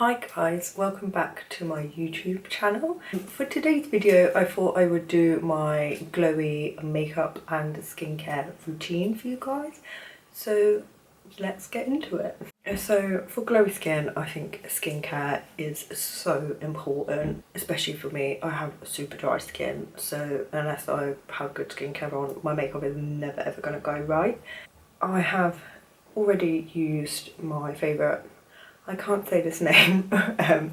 Hi guys, welcome back to my YouTube channel. For today's video I thought I would do my glowy makeup and skincare routine for you guys. So let's get into it. So for glowy skin, I think skincare is so important, especially for me. I have super dry skin, so unless I have good skincare on, my makeup is never ever going to go right. I have already used my favourite, I can't say this name,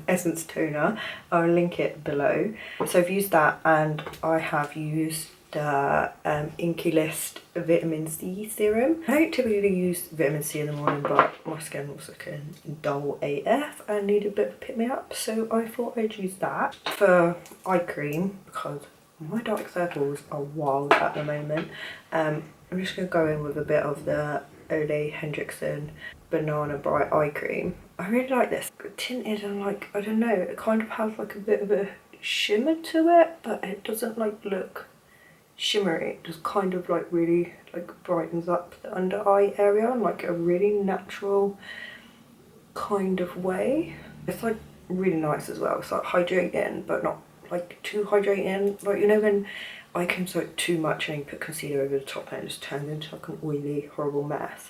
essence toner. I'll link it below. So I've used that, and I have used the Inkey List vitamin C serum. I don't typically use vitamin C in the morning, but my skin was looking dull AF and needed a bit of a pick me up, so I thought I'd use that. For eye cream, because my dark circles are wild at the moment, I'm just going to go in with a bit of the Hendrickson Banana Bright Eye Cream. I really like this. Tinted and like, I don't know, it kind of has like a bit of a shimmer to it, but it doesn't like look shimmery. It just kind of like really like brightens up the under eye area in like a really natural kind of way. It's like really nice as well. It's like hydrating, but not like too hydrating. Like, you know when eye cream's like too much and you put concealer over the top and it just turns into like an oily horrible mess.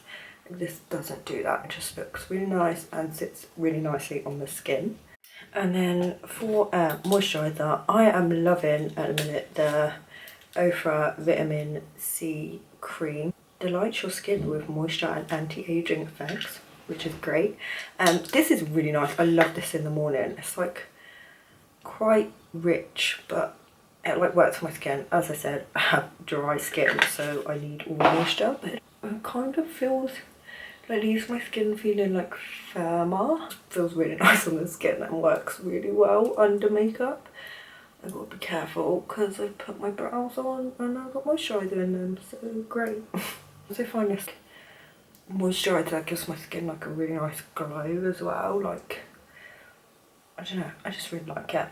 This doesn't do that. It just looks really nice and sits really nicely on the skin. And then for moisturiser, I am loving at the minute the Ofra Vitamin C Cream. Delights your skin with moisture and anti-aging effects, which is great. This is really nice. I love this in the morning. It's like quite rich, but it like works for my skin. As I said, I have dry skin, so I need all moisture, but it kind of feels like, leaves my skin feeling like firmer. Feels really nice on the skin and works really well under makeup. I've got to be careful because I've put my brows on and I've got moisturiser in them, so great. So I find this moisturiser gives my skin like a really nice glow as well. Like, I don't know, I just really like it.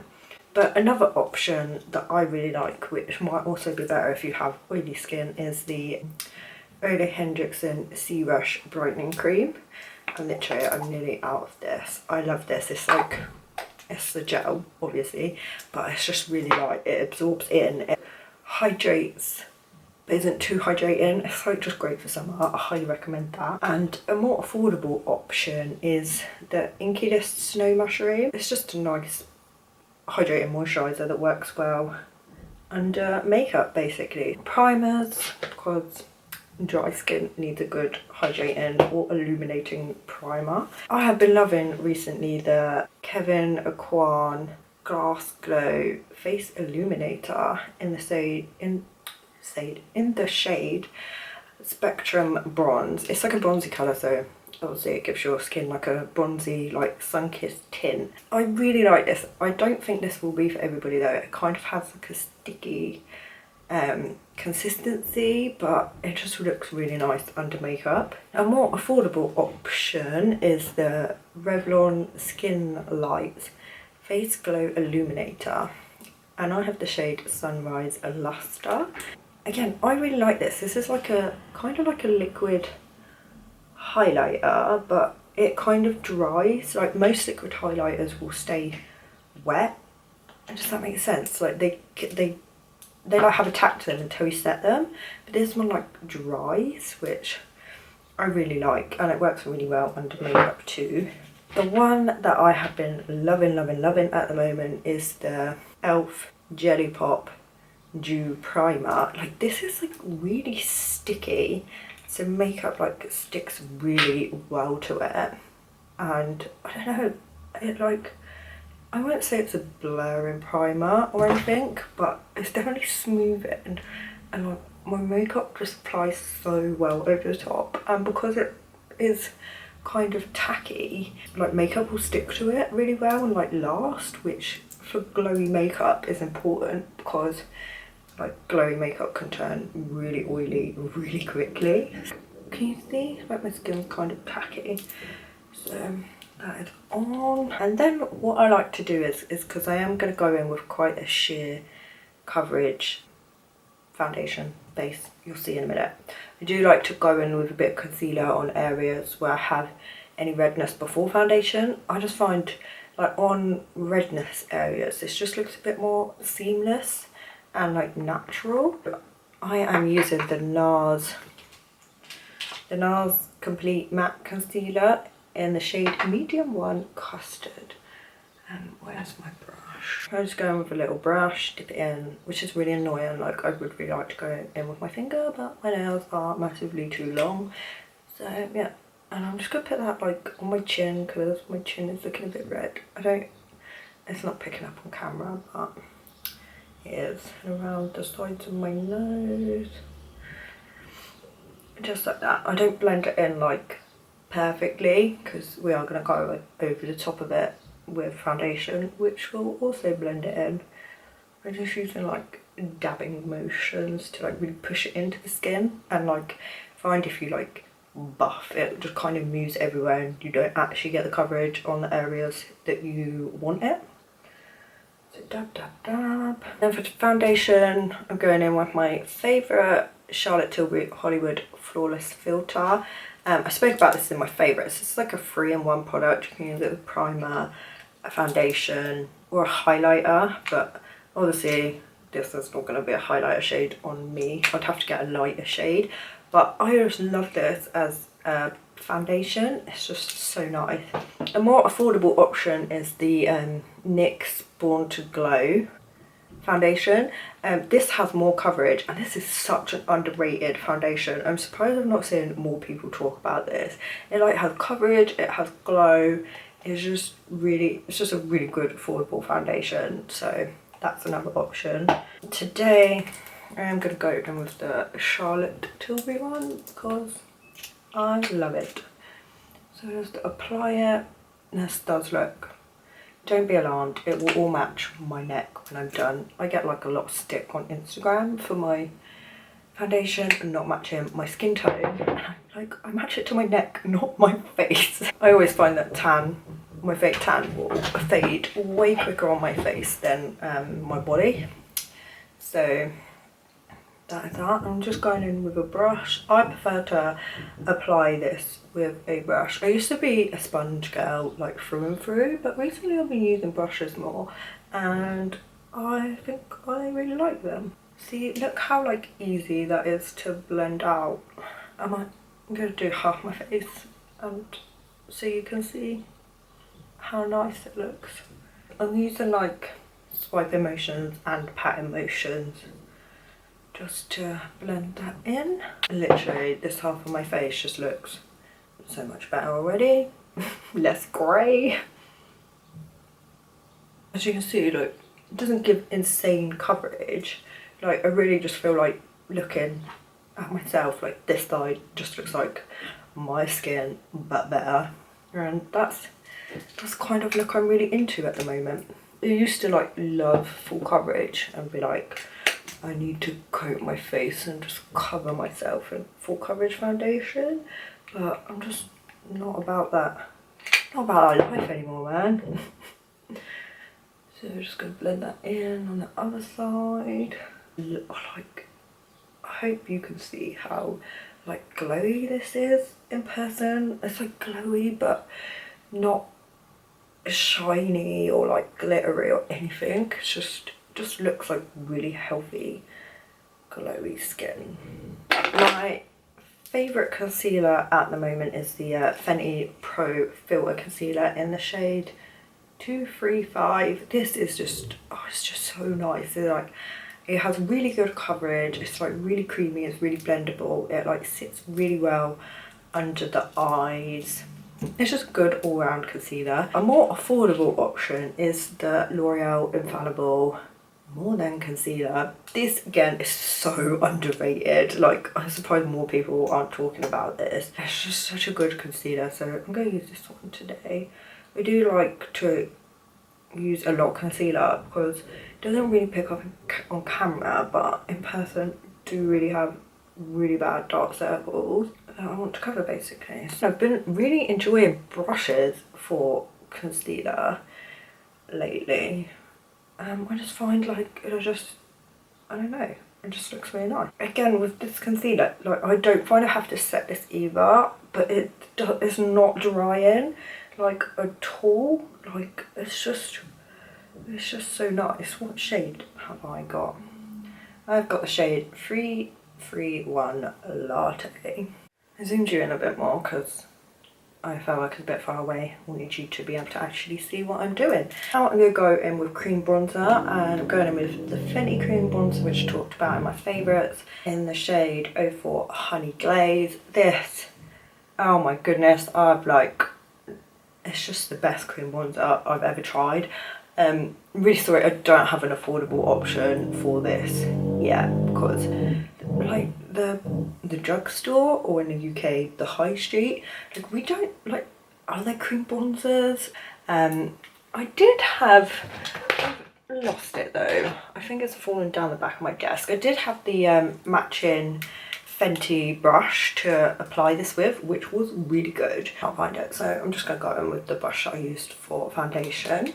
But another option that I really like, which might also be better if you have oily skin, is the Hendrickson Sea Rush Brightening Cream. And literally I'm nearly out of this. I love this. It's like, it's the gel obviously, but it's just really light. It absorbs in, it hydrates but isn't too hydrating. It's like just great for summer. I highly recommend that. And a more affordable option is the Inkey List Snow Mushroom. It's just a nice hydrating moisturiser that works well under makeup basically. Primers, because dry skin needs a good hydrating or illuminating primer. I have been loving recently the Kevin Aquan Glass Glow Face Illuminator in the shade Spectrum Bronze. It's like a bronzy colour, so obviously it gives your skin like a bronzy, like sun-kissed tint. I really like this. I don't think this will be for everybody though. It kind of has like a sticky consistency, but it just looks really nice under makeup. A more affordable option is the Revlon Skin Light Face Glow Illuminator, and I have the shade Sunrise Luster. Again, I really like this. This is like a kind of like a liquid highlighter, but it kind of dries. Like most liquid highlighters will stay wet. Does that make sense? Like they like have a tack to them until you set them, but this one like dries, which I really like, and it works really well under makeup too. The one that I have been loving at the moment is the e.l.f. Jelly Pop Dew Primer. Like, this is like really sticky, so makeup like sticks really well to it, and I don't know, it like, I won't say it's a blurring primer or anything, but it's definitely smoothing, and like my makeup just applies so well over the top, and because it is kind of tacky, like makeup will stick to it really well and like last, which for glowy makeup is important because like glowy makeup can turn really oily really quickly. Can you see? Like my skin's kind of tacky. So that is on. And then what I like to do is because I am going to go in with quite a sheer coverage foundation base, you'll see in a minute. I do like to go in with a bit of concealer on areas where I have any redness before foundation. I just find like on redness areas this just looks a bit more seamless and like natural. I am using the Nars Complete Matte Concealer in the shade Medium 1 Custard. Where's my brush? I'm just going with a little brush, dip it in, which is really annoying. Like I would really like to go in with my finger, but my nails are massively too long. So yeah, and I'm just gonna put that like on my chin because my chin is looking a bit red. It's not picking up on camera, but it is. And around the sides of my nose. Just like that. I don't blend it in like perfectly because we are gonna go like over the top of it with foundation, which will also blend it in. I'm just using like dabbing motions to like really push it into the skin, and like find if you like buff it just kind of moves everywhere and you don't actually get the coverage on the areas that you want it. So dab dab dab. Then for foundation I'm going in with my favourite Charlotte Tilbury Hollywood Flawless Filter. I spoke about this in my favourites. It's like a 3-in-1 product. You can use it with primer, a foundation or a highlighter, but obviously this is not going to be a highlighter shade on me. I'd have to get a lighter shade, but I just love this as a foundation. It's just so nice. A more affordable option is the NYX Born to Glow foundation. This has more coverage, and this is such an underrated foundation. I'm surprised I've not seen more people talk about this. It like has coverage, it has glow. It's just a really good affordable foundation. So that's another option. Today I'm gonna go in with the Charlotte Tilbury one because I love it. So just apply it. This does look, don't be alarmed, it will all match my neck when I'm done. I get like a lot of stick on Instagram for my foundation and not matching my skin tone. Like I match it to my neck, not my face. I always find that my fake tan will fade way quicker on my face than my body. So that is that. I'm just going in with a brush. I prefer to apply this with a brush. I used to be a sponge girl like through and through, but recently I've been using brushes more and I think I really like them. See, look how like easy that is to blend out. I'm going to do half my face and so you can see how nice it looks. I'm using like swiping motions and patting motions just to blend that in. Literally this half of my face just looks so much better already. Less grey. As you can see, like it doesn't give insane coverage. Like I really just feel like looking at myself, like this side just looks like my skin but better, and that's kind of look I'm really into at the moment. I used to like love full coverage and be like, I need to coat my face and just cover myself in full coverage foundation, but I'm just not about that. Not about our life anymore, man. So we're just gonna blend that in on the other side. Like, I hope you can see how like glowy this is in person. It's like glowy but not shiny or like glittery or anything. It's just looks like really healthy glowy skin. My favourite concealer at the moment is the Fenty Pro Filter Concealer in the shade 235. This is just, oh, it's just so nice. It's like, it has really good coverage. It's like really creamy. It's really blendable. It like sits really well under the eyes. It's just good all-round concealer. A more affordable option is the L'Oreal Infallible More Than Concealer. This again is so underrated. Like I'm surprised more people aren't talking about this. It's just such a good concealer, so I'm going to use this one today. I do like to use a lot of concealer because it doesn't really pick up on camera, but in person I do really have really bad dark circles that I want to cover basically. So I've been really enjoying brushes for concealer lately. I just find like I don't know, it just looks really nice. Again, with this concealer, like I don't find I have to set this either, but it's not drying like at all. Like it's just so nice. What shade have I got? I've got the shade 331 Latte. I zoomed you in a bit more because I felt like it's a bit far away. I wanted you to be able to actually see what I'm doing. Now I'm going to go in with cream bronzer, and I'm going in with the Fenty cream bronzer, which I talked about in my favourites, in the shade 04 Honey Glaze. This, oh my goodness, it's just the best cream bronzer I've ever tried. Really sorry I don't have an affordable option for this yet, because like the drugstore, or in the UK the high street, like we don't like, are there cream bronzers? I did have, I've lost it though, I think it's fallen down the back of my desk. I did have the matching Fenty brush to apply this with, which was really good. Can't find it, so I'm just going to go in with the brush I used for foundation.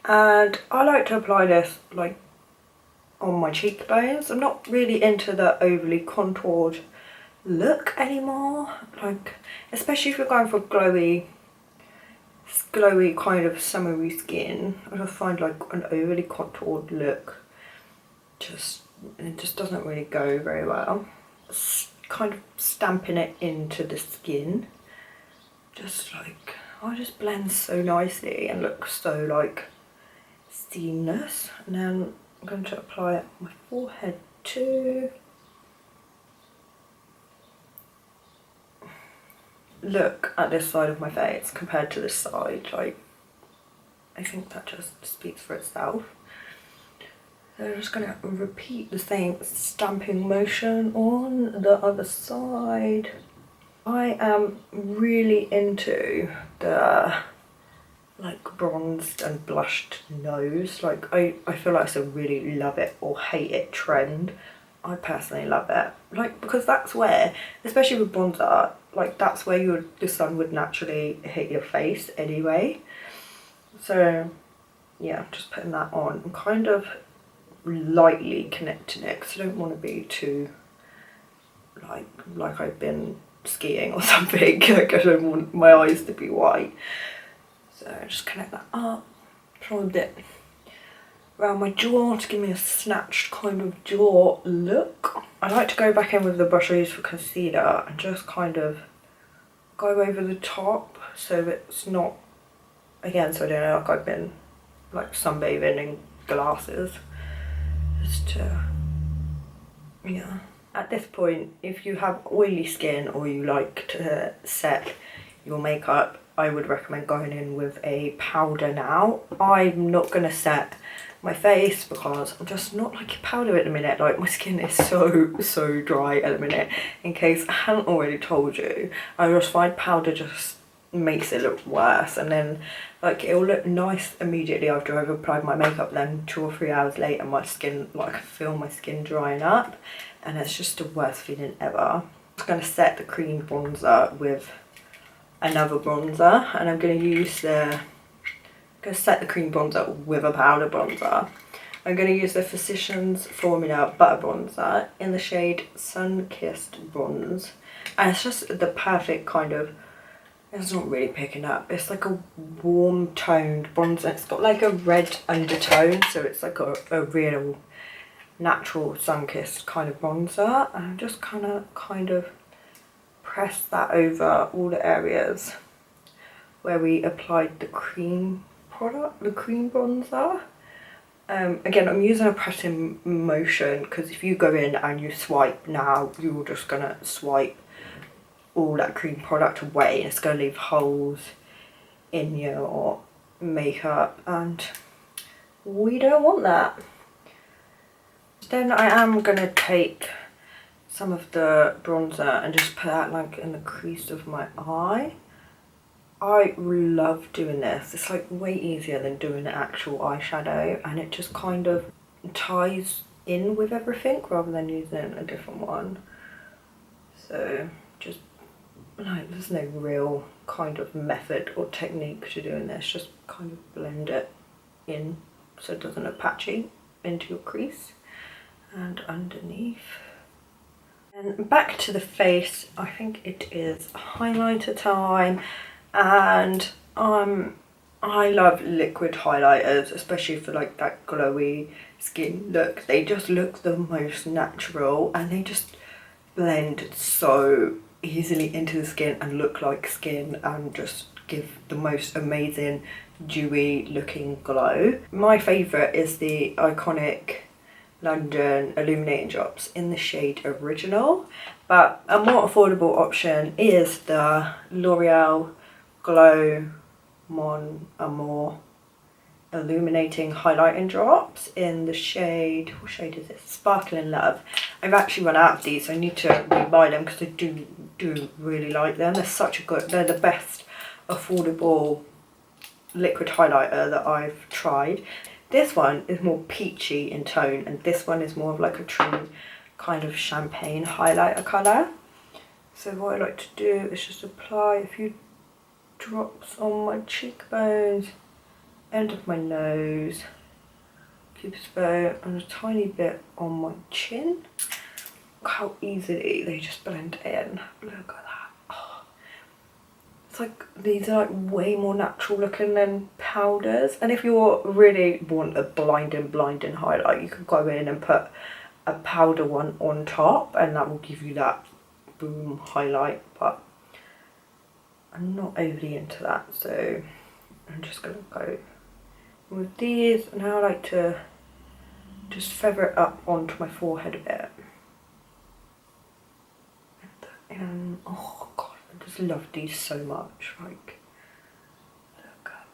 And I like to apply this like on my cheekbones. I'm not really into the overly contoured look anymore, like especially if you're going for glowy kind of summery skin. I just find like an overly contoured look it just doesn't really go very well. Kind of stamping it into the skin, just like, oh, it just blends so nicely and looks so like seamless. And then I'm going to apply it on my forehead too. Look at this side of my face compared to this side, like I think that just speaks for itself. So I'm just going to repeat the same stamping motion on the other side. I am really into the like bronzed and blushed nose. Like I feel like it's a really love it or hate it trend. I personally love it, like, because that's where, especially with bronzer, like that's where the sun would naturally hit your face anyway. So yeah, just putting that on. I'm kind of lightly connecting it because I don't want to be too like I've been skiing or something. Like I don't want my eyes to be white. So just connect that up, try a bit around my jaw to give me a snatched kind of jaw look. I like to go back in with the brush I use for concealer and just kind of go over the top so it's not, again, so I don't know like I've been like sunbathing in glasses. Just to, yeah. At this point, if you have oily skin or you like to set your makeup, I would recommend going in with a powder now. I'm not going to set my face because I'm just not liking powder at the minute. Like my skin is so dry at the minute. In case I hadn't already told you, I just find powder just makes it look worse, and then like it'll look nice immediately after I've applied my makeup, then 2 or 3 hours later my skin, like I feel my skin drying up, and it's just the worst feeling ever. I'm just going to set the cream bronzer with another bronzer, and I'm going to set the cream bronzer with a powder bronzer. I'm going to use the Physicians Formula Butter Bronzer in the shade Sun Kissed Bronze, and it's just the perfect kind of, it's not really picking up, it's like a warm toned bronzer. It's got like a red undertone, so it's like a real natural sun-kissed kind of bronzer. And I'm just kind of press that over all the areas where we applied the cream bronzer. Again, I'm using a pressing motion because if you go in and you swipe now, you're just gonna swipe all that cream product away and it's going to leave holes in your makeup, and we don't want that. Then I am going to take some of the bronzer and just put that like in the crease of my eye. I love doing this. It's like way easier than doing the actual eyeshadow, and it just kind of ties in with everything rather than using a different one. So just like, there's no real kind of method or technique to doing this, just kind of blend it in so it doesn't look patchy into your crease. and underneath. And back to the face, I think it is highlighter time, and I love liquid highlighters, especially for like that glowy skin look. They just look the most natural and they just blend so easily into the skin and look like skin and just give the most amazing dewy looking glow. My favourite is the iconic London illuminating drops in the shade Original, but a more affordable option is the L'Oreal Glow Mon Amour illuminating highlighting drops in the shade, what shade is this? Sparkling Love. I've actually run out of these, so I need to rebuy them because I do really like them. They're the best affordable liquid highlighter that I've tried. This one is more peachy in tone, and this one is more of like a true kind of champagne highlighter colour. So what I like to do is just apply a few drops on my cheekbones, end of my nose, cupid's bow, and a tiny bit on my chin. Look how easily they just blend in. Look at that. It's like, these are like way more natural looking than powders. And if you really want a blinding highlight, you could go in and put a powder one on top and that will give you that boom highlight, but I'm not overly into that, so I'm just gonna go with these. Now I like to just feather it up onto my forehead a bit. And oh god, I just love these so much. Like, look at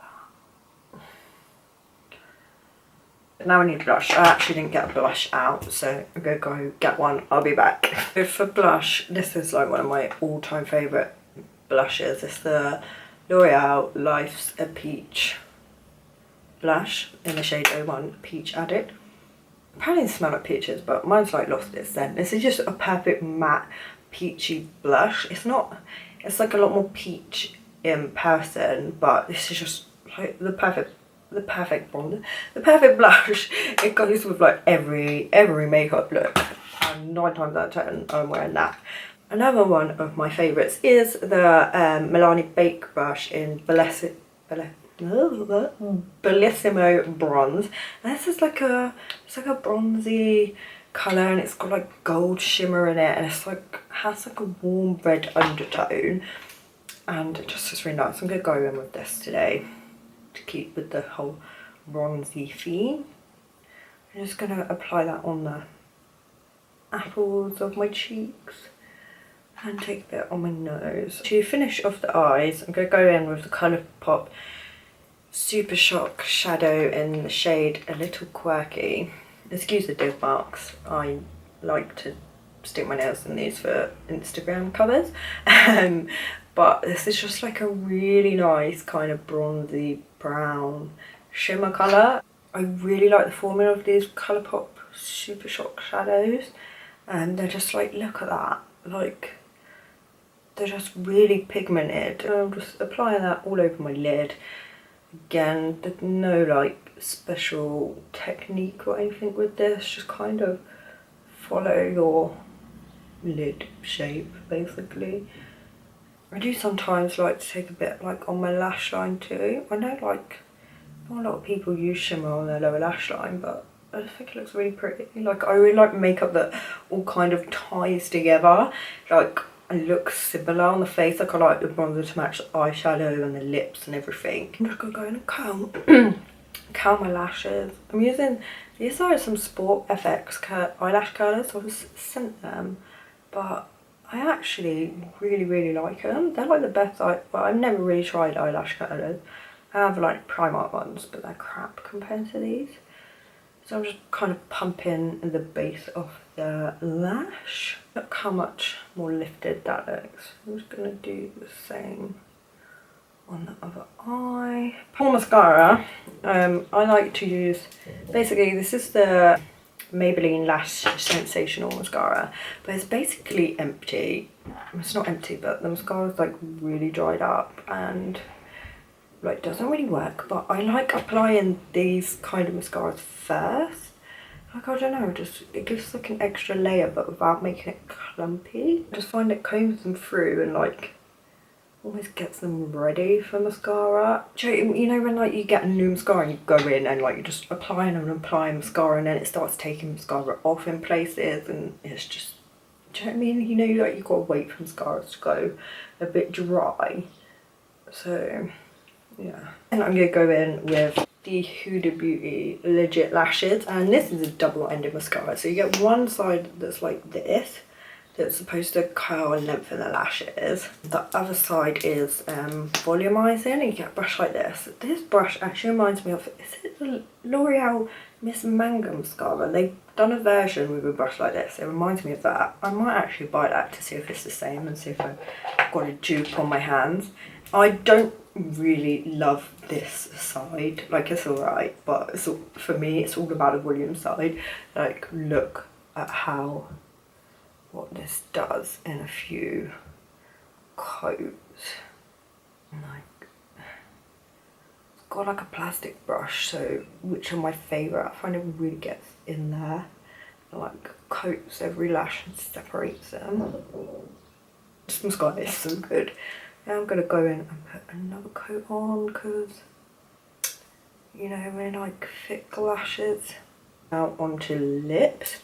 that. Now I need blush. I actually didn't get a blush out, so I'm gonna go get one. I'll be back. So for blush, this is like one of my all-time favourite blushes. It's the L'Oreal Life's a Peach blush in the shade 01 Peach Addict. Apparently they smell like peaches, but mine's like lost its scent. This is just a perfect matte peachy blush. It's like a lot more peach in person, but this is just like the perfect blush. It goes with like every makeup look, and 9 times out of 10 I'm wearing that. Another one of my favourites is the Milani Bake Brush in Bellissimo Bronze. And this is like it's like a bronzy colour, and it's got like gold shimmer in it, and it's like has like a warm red undertone, and it just is really nice. I'm gonna go in with this today to keep with the whole bronzy theme. I'm just gonna apply that on the apples of my cheeks and take a bit on my nose. To finish off the eyes, I'm gonna go in with the Colourpop Super Shock Shadow in the shade A Little Quirky. Excuse the div marks, I like to stick my nails in these for Instagram covers. But this is just like a really nice kind of bronzy brown shimmer colour. I really like the formula of these Colourpop Super Shock shadows, and they're just like, look at that, like they're just really pigmented. And I'm just applying that all over my lid. Again, there's no like special technique or anything with this, just kind of follow your lid shape basically. I do sometimes like to take a bit like on my lash line too. I know like not a lot of people use shimmer on their lower lash line, but I think it looks really pretty. Like, I really like makeup that all kind of ties together. Like, it looks similar on the face. Like, I like the bronzer to match the eyeshadow and the lips and everything. I'm just gonna go in and curl my lashes. I'm using, these are some Sport FX eyelash curlers. So I was sent them, but I actually really like them. They're like the best, well, I've never really tried eyelash curlers. I have like Primark ones, but they're crap compared to these. So I'm just kind of pumping the base of the lash. Look how much more lifted that looks. I'm just going to do the same on the other eye. For mascara, I like to use, basically this is the Maybelline Lash Sensational Mascara, but it's basically empty. It's not empty, but the mascara is like really dried up and like doesn't really work. But I like applying these kind of mascaras first, like, I don't know, just it gives like an extra layer but without making it clumpy. I just find it combs them through and like almost gets them ready for mascara. You know when like you get a new mascara and you go in and like you're just applying and applying mascara and then it starts taking mascara off in places and it's just, do you know what I mean? You know, like you've got to wait for mascara to go a bit dry. So yeah. And I'm going to go in with the Huda Beauty Legit Lashes, and this is a double-ended mascara. So you get one side that's like this, that's supposed to curl and lengthen the lashes. The other side is volumizing, and you get a brush like this. This brush actually reminds me of, is it the L'Oreal Miss Manga mascara? They've done a version with a brush like this. It reminds me of that. I might actually buy that to see if it's the same and see if I've got a dupe on my hands. I don't really love this side, like it's alright, but it's all, for me it's all about the volume side. Like look at how, what this does in a few coats. Like, it's got like a plastic brush, so which are my favourite. I find it really gets in there, like coats every lash and separates them. This mascara is so good. Now I'm going to go in and put another coat on because, you know, when like thick lashes. Now onto lips.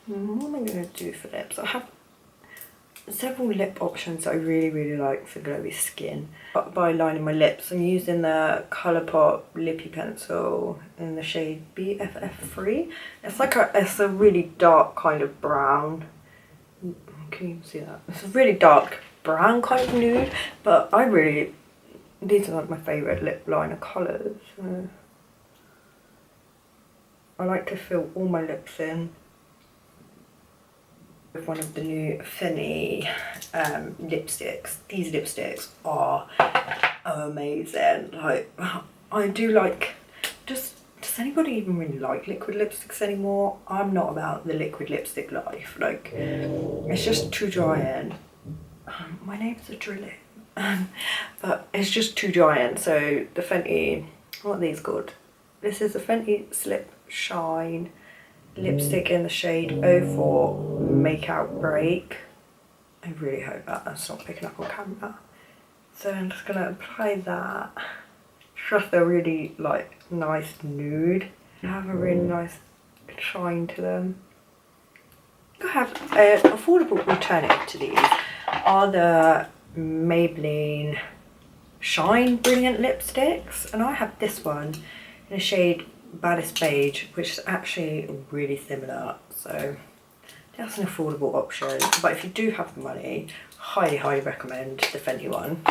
What am I going to do for lips? I have several lip options that I really like for glowy skin. By lining my lips, I'm using the Colourpop Lippy Pencil in the shade BFF3. It's like it's a really dark kind of brown. Can you see that? It's a really dark brown kind of nude, but these are like my favourite lip liner colours. So I like to fill all my lips in with one of the new Fenty lipsticks. These lipsticks are amazing. Like, I do like, does anybody even really like liquid lipsticks anymore? I'm not about the liquid lipstick life. Like, it's just too dry in. My name's a drilling, but it's just too dry in. So the Fenty, what are these called? This is the Fenty Slip Shine lipstick in the shade 04 Makeout Break. I really hope that that's not picking up on camera. So I'm just gonna apply that. It's just a really like nice nude. They have a really nice shine to them. I have an affordable alternative to these. Are the Maybelline Shine Brilliant lipsticks, and I have this one in a shade Baddest Beige, which is actually really similar, so that's an affordable option. But if you do have the money, highly recommend the Fenty one.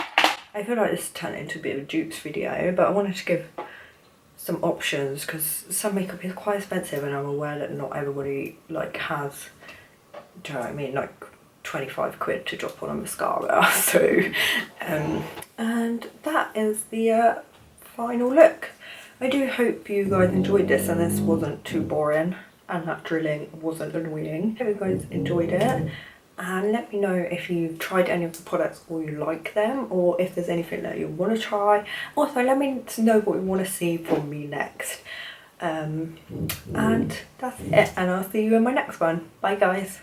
I feel like this turned into a bit of a dupes video, but I wanted to give some options because some makeup is quite expensive and I'm aware that not everybody like has, do you know what I mean, like 25 quid to drop on a mascara. So and that is the final look. I do hope you guys enjoyed this and this wasn't too boring and that drilling wasn't annoying. Hope you guys enjoyed it, and let me know if you've tried any of the products or you like them, or if there's anything that you want to try. Also let me know what you want to see from me next. And that's it, and I'll see you in my next one. Bye guys.